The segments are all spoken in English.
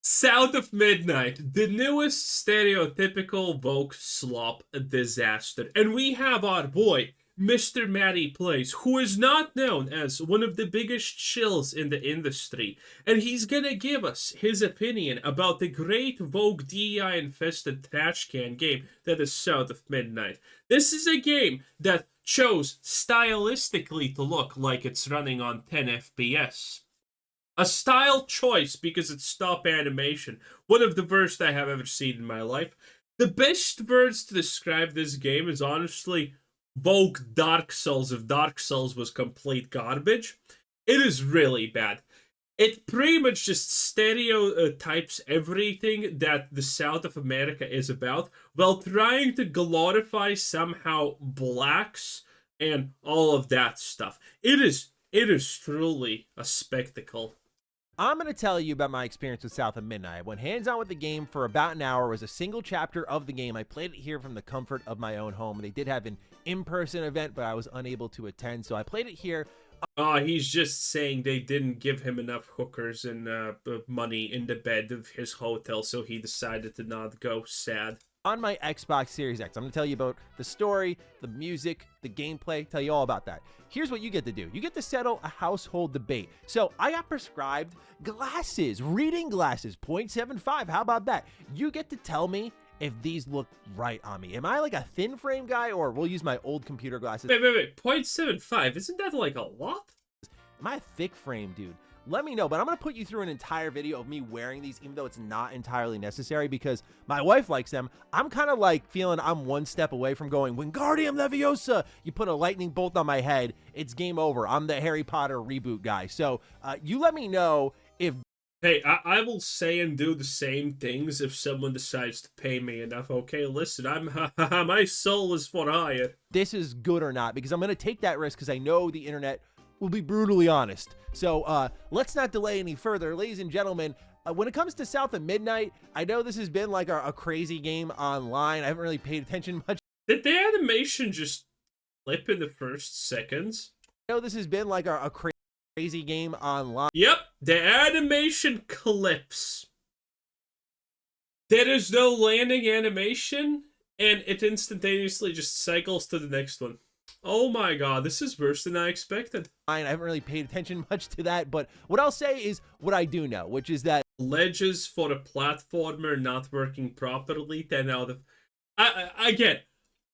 South of Midnight, the newest stereotypical woke slop disaster. And we have our boy, Mr. Matty Plays, who is not known as one of the biggest chills in the industry. And he's gonna give us his opinion about the great woke DEI infested trash can game that is South of Midnight. This is a game that chose stylistically to look like it's running on 10 FPS. A style choice because it's stop animation. One of the worst I have ever seen in my life. The best words to describe this game is honestly Vogue Dark Souls if Dark Souls was complete garbage. It is really bad. It pretty much just stereotypes everything that the South of America is about while trying to glorify somehow blacks and all of that stuff. It is truly a spectacle. I'm going to tell you about my experience with South of Midnight. I went hands-on with the game for about an hour. It was a single chapter of the game. I played it here from the comfort of my own home. They did have an in-person event, but I was unable to attend, so I played it here. He's just saying they didn't give him enough hookers and money in the bed of his hotel, so he decided to not go. Sad. On my Xbox Series X. I'm going to tell you about the story, the music, the gameplay, tell you all about that. Here's what you get to do. You get to settle a household debate. So I got prescribed glasses, reading glasses, 0.75. How about that? You get to tell me if these look right on me. Am I like a thin frame guy, or we'll use my old computer glasses? Wait. 0.75. Isn't that like a lot? Am I a thick frame dude? Let me know, but I'm going to put you through an entire video of me wearing these, even though it's not entirely necessary because my wife likes them. I'm kind of like feeling I'm one step away from going, Wingardium Leviosa. You put a lightning bolt on my head, it's game over. I'm the Harry Potter reboot guy. So you let me know if... Hey, I will say and do the same things if someone decides to pay me enough. Okay, listen, my soul is for hire. This is good or not, because I'm going to take that risk because I know the internet will be brutally honest. So let's not delay any further. Ladies and gentlemen, when it comes to South of Midnight, I know this has been like a crazy game online. I haven't really paid attention much. Did the animation just flip in the first seconds? I know this has been like a crazy game online. Yep, the animation clips. There is no landing animation, and it instantaneously just cycles to the next one. Oh my god, this is worse than I expected. I haven't really paid attention much to that, but what I'll say is what I do know, which is that ledges for a platformer not working properly, 10 out of...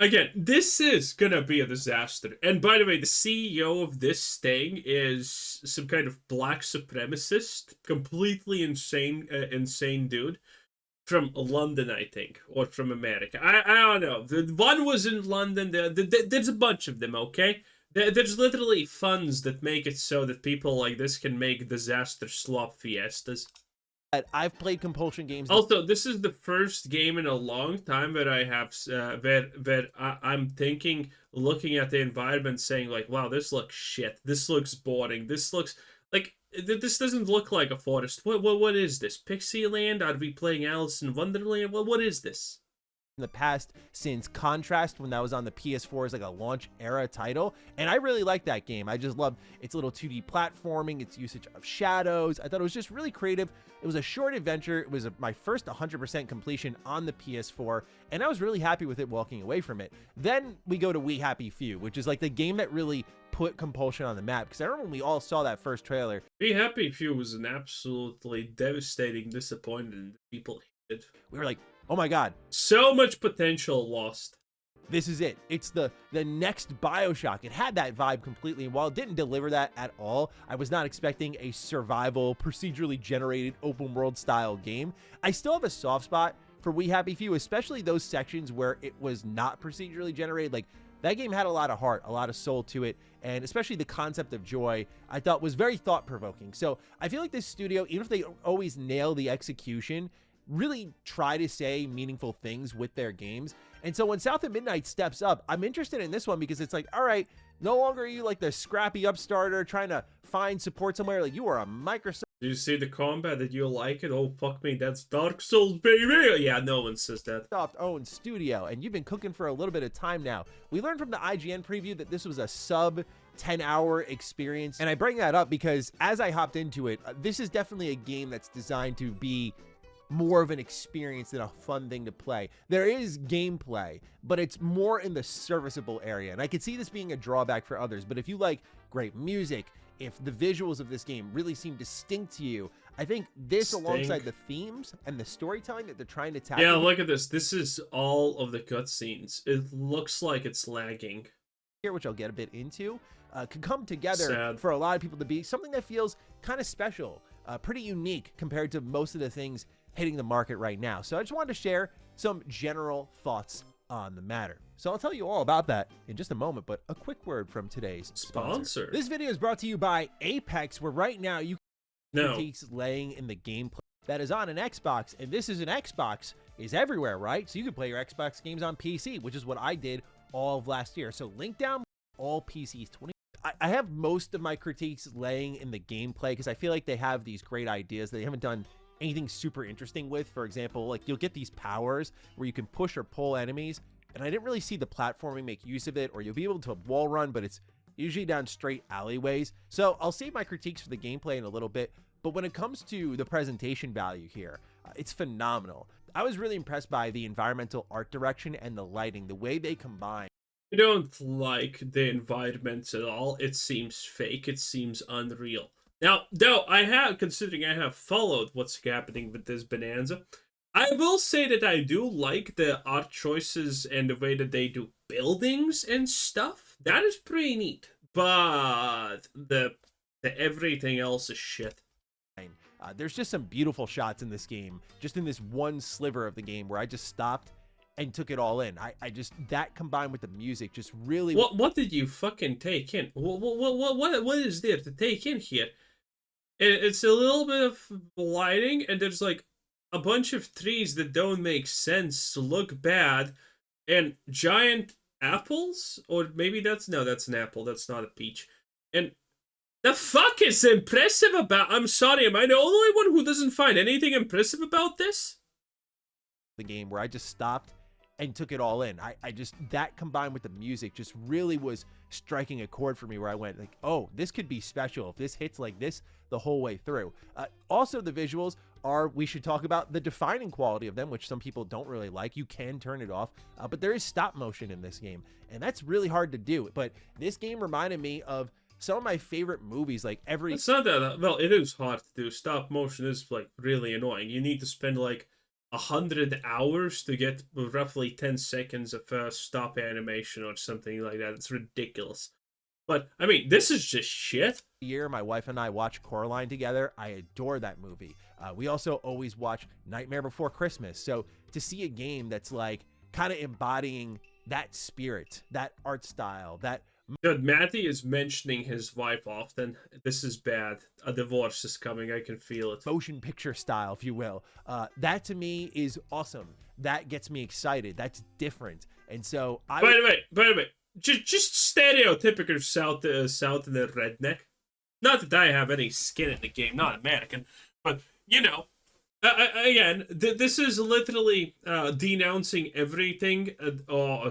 Again, this is gonna be a disaster. And by the way, the CEO of this thing is some kind of black supremacist, completely insane dude. From London, I think, or from America. I don't know. The one was in London. There's a bunch of them, okay? There's literally funds that make it so that people like this can make disaster slop fiestas. I've played compulsion games. Also, this is the first game in a long time that I have where I'm thinking, looking at the environment, saying like, wow, this looks shit. This looks boring. This looks like... This doesn't look like a forest. What is this? Pixieland? Are we playing Alice in Wonderland? What is this? In the past, since Contrast, when that was on the PS4 as like a launch era title, and I really like that game. I just loved its little 2D platforming, its usage of shadows. I thought it was just really creative. It was a short adventure. It was my first 100% completion on the PS4, and I was really happy with it walking away from it. Then we go to We Happy Few, which is like the game that really put compulsion on the map, because I remember when we all saw that first trailer. We Happy Few was an absolutely devastating disappointment. People hated. We were like, oh my god, so much potential lost. This is it. It's the next BioShock. It had that vibe completely, and while it didn't deliver that at all, I was not expecting a survival, procedurally generated, open world style game. I still have a soft spot for We Happy Few, especially those sections where it was not procedurally generated. Like, that game had a lot of heart, a lot of soul to it, and especially the concept of joy, I thought was very thought-provoking. So I feel like this studio, even if they always nail the execution, really try to say meaningful things with their games. And so when South of Midnight steps up, I'm interested in this one because it's like, all right, no longer are you like the scrappy upstarter trying to find support somewhere. Like, you are a Microsoft. Do you see the combat? Did you like it? Oh, fuck me, that's Dark Souls, baby! Yeah, no one says that. Owned studio, and you've been cooking for a little bit of time now. We learned from the IGN preview that this was a sub 10-hour experience, and I bring that up because as I hopped into it, this is definitely a game that's designed to be more of an experience than a fun thing to play. There is gameplay, but it's more in the serviceable area. And I could see this being a drawback for others, but if you like great music, if the visuals of this game really seem distinct to you, I think this, alongside the themes and the storytelling that they're trying to tackle. Yeah, look at this. This is all of the cutscenes. It looks like it's lagging. Here, which I'll get a bit into, could come together Sad. for a lot of people to be something that feels kind of special, pretty unique compared to most of the things hitting the market right now. So I just wanted to share some general thoughts on the matter. So I'll tell you all about that in just a moment, but a quick word from today's sponsor. This video is brought to you by Apex, where right now you critiques laying in the gameplay that is on an Xbox, and this is an Xbox is everywhere, right? So you can play your Xbox games on PC, which is what I did all of last year. So link down, all PCs 20. I have most of my critiques laying in the gameplay because I feel like they have these great ideas that they haven't done anything super interesting with. For example, like you'll get these powers where you can push or pull enemies, and I didn't really see the platforming make use of it, or you'll be able to wall run, but it's usually down straight alleyways. So I'll save my critiques for the gameplay in a little bit, but when it comes to the presentation value here, it's phenomenal. I was really impressed by the environmental art direction and the lighting, the way they combine. I don't like the environments at all. It seems fake. It seems unreal. Now, though, considering I have followed what's happening with this Bonanza, I will say that I do like the art choices and the way that they do buildings and stuff. That is pretty neat. But the everything else is shit. There's just some beautiful shots in this game, just in this one sliver of the game where I just stopped and took it all in. I just, that combined with the music just really... What did you fucking take in? What is there to take in here? It's a little bit of lighting, and there's like a bunch of trees that don't make sense, look bad, and giant apples? Or maybe that's an apple, that's not a peach. And the fuck is impressive about... I'm sorry, am I the only one who doesn't find anything impressive about this? The game where I just stopped and took it all in. I just, that combined with the music just really was striking a chord for me, where I went like, oh, this could be special if this hits like this the whole way through. Also, the visuals are, we should talk about the defining quality of them, which some people don't really like. You can turn it off, but there is stop motion in this game, and that's really hard to do. But this game reminded me of some of my favorite movies, like every... It's not that, well, it is hard to do. Stop motion is like really annoying. You need to spend like 100 hours to get roughly 10 seconds of stop animation or something like that. It's ridiculous. But, I mean, this is just shit. Year, my wife and I watch Coraline together. I adore that movie. We also always watch Nightmare Before Christmas. So to see a game that's like kind of embodying that spirit, that art style, that... Dude, Matty is mentioning his wife often. This is bad. A divorce is coming. I can feel it. Motion picture style, if you will. That to me is awesome. That gets me excited. That's different. And so I... By the way, just stereotypical South in the redneck. Not that I have any skin in the game, not American, but you know, again, this is literally denouncing everything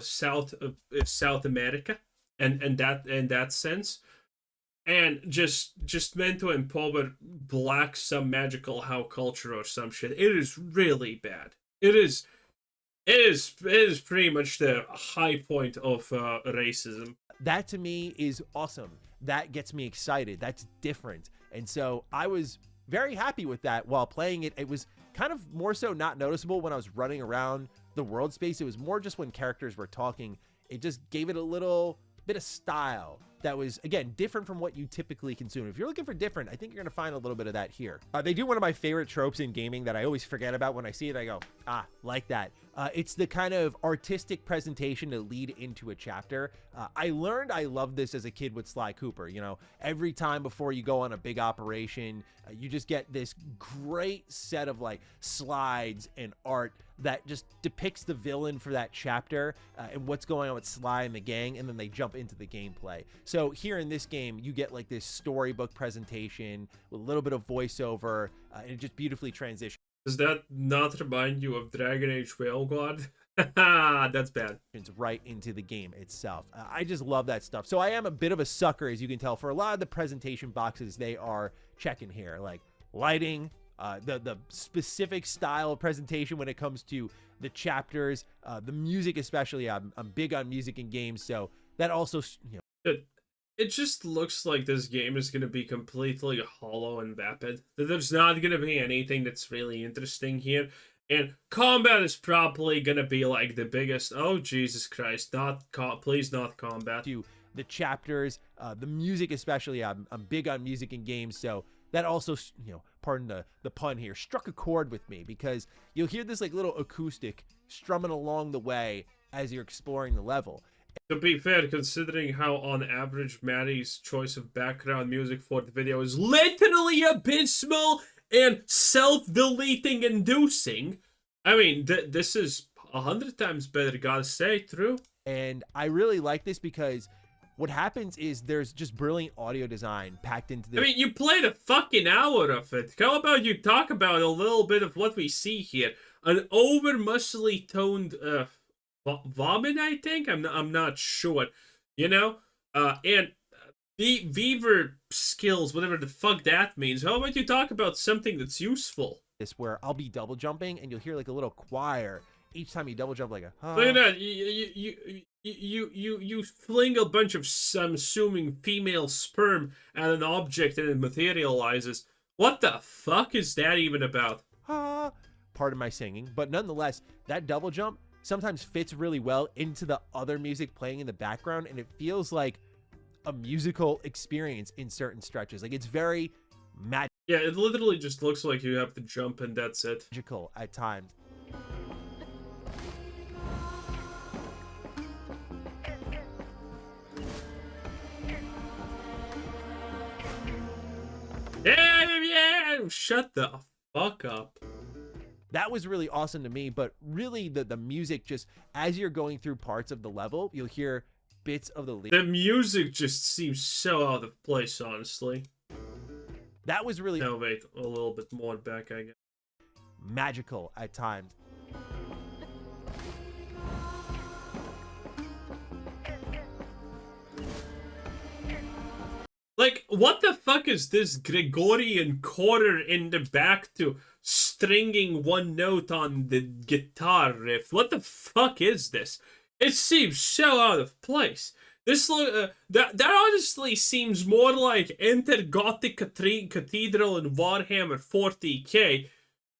South America, and that sense, and just meant to empower black some magical how culture or some shit. It is really bad. It is pretty much the high point of racism. That to me is awesome. That gets me excited. That's different. And so I was very happy with that while playing it. It was kind of more so not noticeable when I was running around the world space. It was more just when characters were talking. It just gave it a little bit of style that was, again, different from what you typically consume. If you're looking for different, I think you're going to find a little bit of that here. They do one of my favorite tropes in gaming that I always forget about. When I see it, I go, ah, like that. It's the kind of artistic presentation to lead into a chapter. I learned I loved this as a kid with Sly Cooper. You know, every time before you go on a big operation, you just get this great set of like slides and art that just depicts the villain for that chapter and what's going on with Sly and the gang, and then they jump into the gameplay. So here in this game, you get like this storybook presentation with a little bit of voiceover, and it just beautifully transitions. Does that not remind you of Dragon Age Railguard? That's bad. Right into the game itself. I just love that stuff. So I am a bit of a sucker, as you can tell, for a lot of the presentation boxes they are checking here, like lighting, the specific style of presentation when it comes to the chapters, the music especially. I'm big on music in games, so that also, It just looks like this game is going to be completely hollow and vapid. That there's not going to be anything that's really interesting here. And combat is probably going to be like the biggest. Oh, Jesus Christ. Please not combat. to the chapters, the music especially. I'm big on music in games, so that also, pardon the pun here, struck a chord with me, because you'll hear this like little acoustic strumming along the way as you're exploring the level. To be fair, considering how on average Maddie's choice of background music for the video is literally abysmal and self-deleting inducing, I mean, this is 100 times better, gotta say, true. And I really like this because what happens is there's just brilliant audio design packed into this. I mean, you played a fucking hour of it. How about you talk about a little bit of what we see here? An over-muscly toned, vomit, I think? I'm not sure. And the Weaver skills, whatever the fuck that means. How about you talk about something that's useful? This where I'll be double jumping and you'll hear like a little choir each time you double jump, like a Look at that. You fling a bunch of, I'm assuming, female sperm at an object and it materializes. What the fuck is that even about? Part of my singing, but nonetheless, that double jump sometimes fits really well into the other music playing in the background, and it feels like a musical experience in certain stretches. Like, it's very Yeah, it literally just looks like you have to jump and that's it. magical at times. Yeah, shut the fuck up. That was really awesome to me, but really the music, just as you're going through parts of the level, you'll hear bits of the lyrics. The music just seems so out of place, honestly. That was really No, wait, a little bit more back, I guess. magical at times. Like, what the fuck is this Gregorian quarter in the back to stringing one note on the guitar riff? What the fuck is this? It seems so out of place. This that honestly seems more like Enter Gothic Cathedral in Warhammer 40k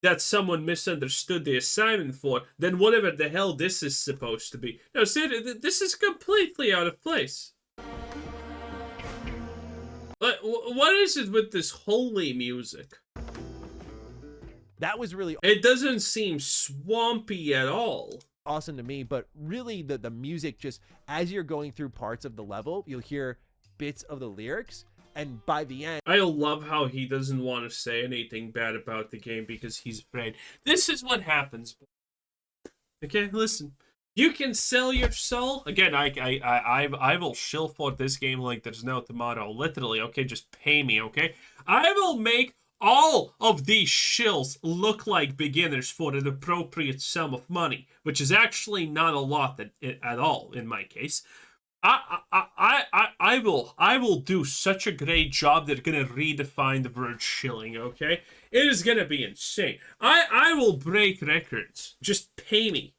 that someone misunderstood the assignment for than whatever the hell this is supposed to be. No, seriously, this is completely out of place. What is it with this holy music? That was really It doesn't seem swampy at all. awesome to me, but really the music, just as you're going through parts of the level, you'll hear bits of the lyrics, and by the end, I love how he doesn't want to say anything bad about the game because he's afraid. This is what happens. Okay, listen. You can sell your soul. Again, I will shill for this game like there's no tomorrow. Literally, okay? Just pay me, okay? I will make all of these shills look like beginners for an appropriate sum of money, which is actually not a lot at all in my case. I will do such a great job. They're gonna redefine the word shilling, okay? It is gonna be insane. I will break records. Just pay me.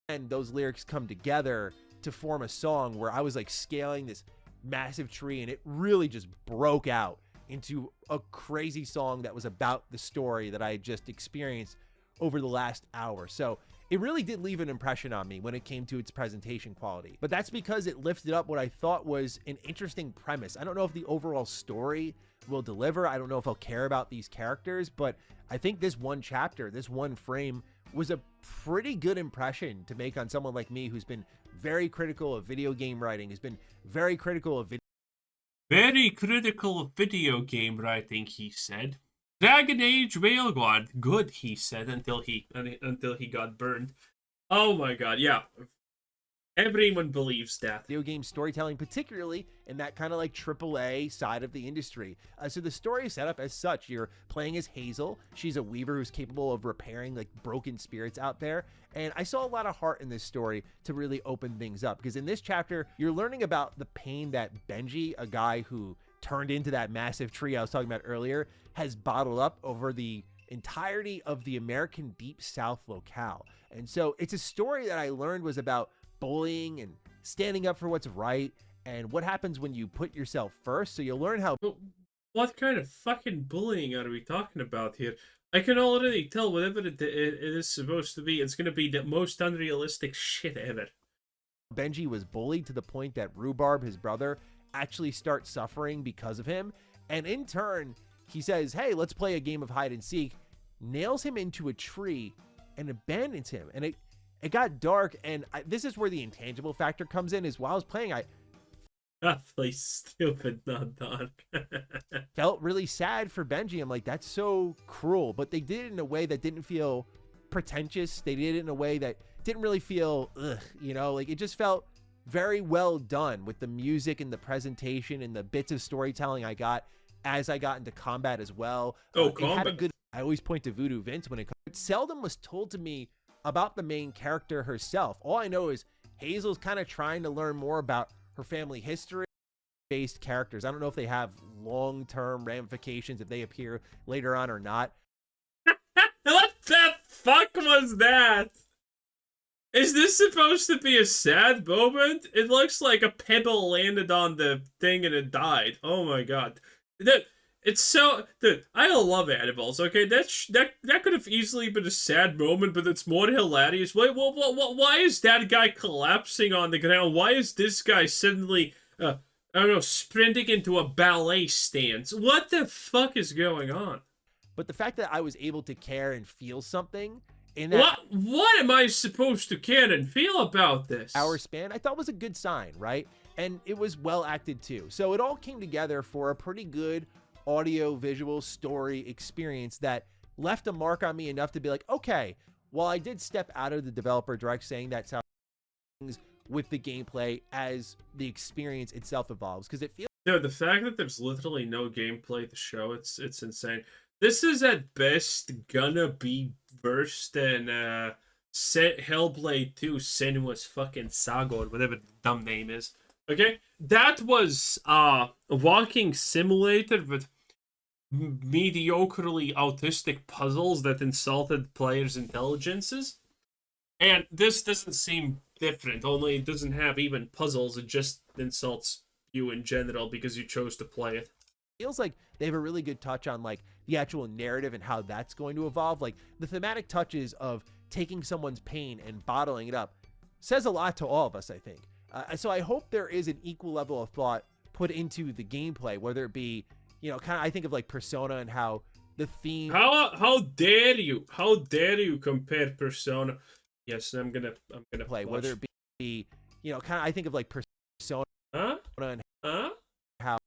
and those lyrics come together to form a song where I was like scaling this massive tree, and it really just broke out into a crazy song that was about the story that I had just experienced over the last hour. So it really did leave an impression on me when it came to its presentation quality. But that's because it lifted up what I thought was an interesting premise. I don't know if the overall story will deliver. I don't know if I'll care about these characters, but I think this one chapter, this one frame, was a pretty good impression to make on someone like me who's been very critical of video game writing, has been very critical of Very critical of video game writing, he said. Dragon Age Railguard, good, he said, until he got burned. Oh my god, yeah. Everyone believes that. video game storytelling, particularly in that kind of like AAA side of the industry. So the story is set up as such. You're playing as Hazel. She's a weaver who's capable of repairing like broken spirits out there. And I saw a lot of heart in this story to really open things up, because in this chapter, you're learning about the pain that Benji, a guy who turned into that massive tree I was talking about earlier, has bottled up over the entirety of the American Deep South locale. And so it's a story that I learned was about bullying and standing up for what's right and what happens when you put yourself first. So you'll learn how. But what kind of fucking bullying are we talking about here? I can already tell whatever it is supposed to be, it's going to be the most unrealistic shit ever. Benji was bullied to the point that Rhubarb, his brother, actually starts suffering because of him. And in turn, he says, hey, let's play a game of hide and seek, nails him into a tree and abandons him. And it got dark. And this is where the intangible factor comes in, is while I was playing, I play stupid, not dark. felt really sad for Benji. I'm like, that's so cruel. But they did it in a way that didn't feel pretentious. They did it in a way that didn't really feel, like it just felt very well done with the music and the presentation and the bits of storytelling I got as I got into combat as well. Combat. I always point to Voodoo Vince when it comes. Seldom was told to me about the main character herself. All I know is Hazel's kind of trying to learn more about her family history based characters. I don't know if they have long-term ramifications, if they appear later on or not. What the fuck was that? Is this supposed to be a sad moment? It looks like a pebble landed on the thing and it died. Oh my god. It's so... Dude, I love animals, okay? That could have easily been a sad moment, but it's more hilarious. Wait, why is that guy collapsing on the ground? Why is this guy suddenly, I don't know, sprinting into a ballet stance? What the fuck is going on? But the fact that I was able to care and feel something in that what am I supposed to care and feel about this hour span, I thought was a good sign, right? And it was well acted too. So it all came together for a pretty good audio visual story experience that left a mark on me enough to be like, okay, while I did step out of the developer direct saying that's how things with the gameplay as the experience itself evolves, because it feels the fact that there's literally no gameplay to show, it's insane. This is at best gonna be worse than Hellblade 2 Senua's fucking Saga, or whatever the dumb name is. Okay? That was a walking simulator with mediocrely autistic puzzles that insulted players' intelligences. And this doesn't seem different, only it doesn't have even puzzles, it just insults you in general because you chose to play it. Feels like they have a really good touch on like the actual narrative and how that's going to evolve. Like the thematic touches of taking someone's pain and bottling it up says a lot to all of us, I think. So I hope there is an equal level of thought put into the gameplay, whether it be, kind of, I think of like Persona and how the theme. How dare you compare Persona? Yes, I'm gonna play, whether it be, kind of, I think of like Persona. And how.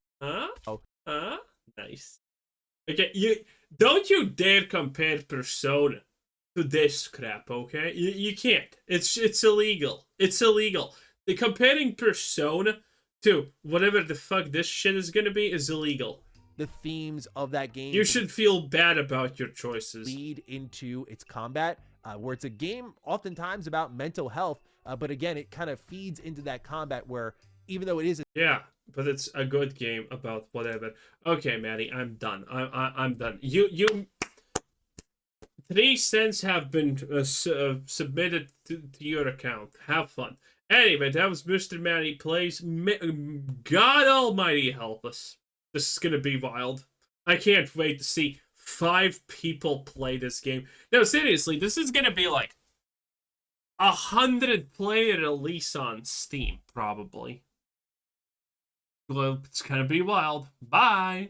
Nice. Okay, you dare compare Persona to this crap, okay? You can't. It's illegal. It's illegal. The comparing Persona to whatever the fuck this shit is gonna be is illegal. The themes of that game. You should feel bad about your choices. Lead into its combat, where it's a game oftentimes about mental health, but again, it kind of feeds into that combat where even though it is yeah, but it's a good game about whatever. Okay, Maddie, I'm done. I'm done. You 3 cents have been submitted to your account. Have fun. Anyway, that was Mr. Maddie Plays. God almighty help us. This is gonna be wild. I can't wait to see 5 people play this game. No, seriously, this is gonna be like 100-player release on Steam, probably. Well, it's gonna be wild. Bye!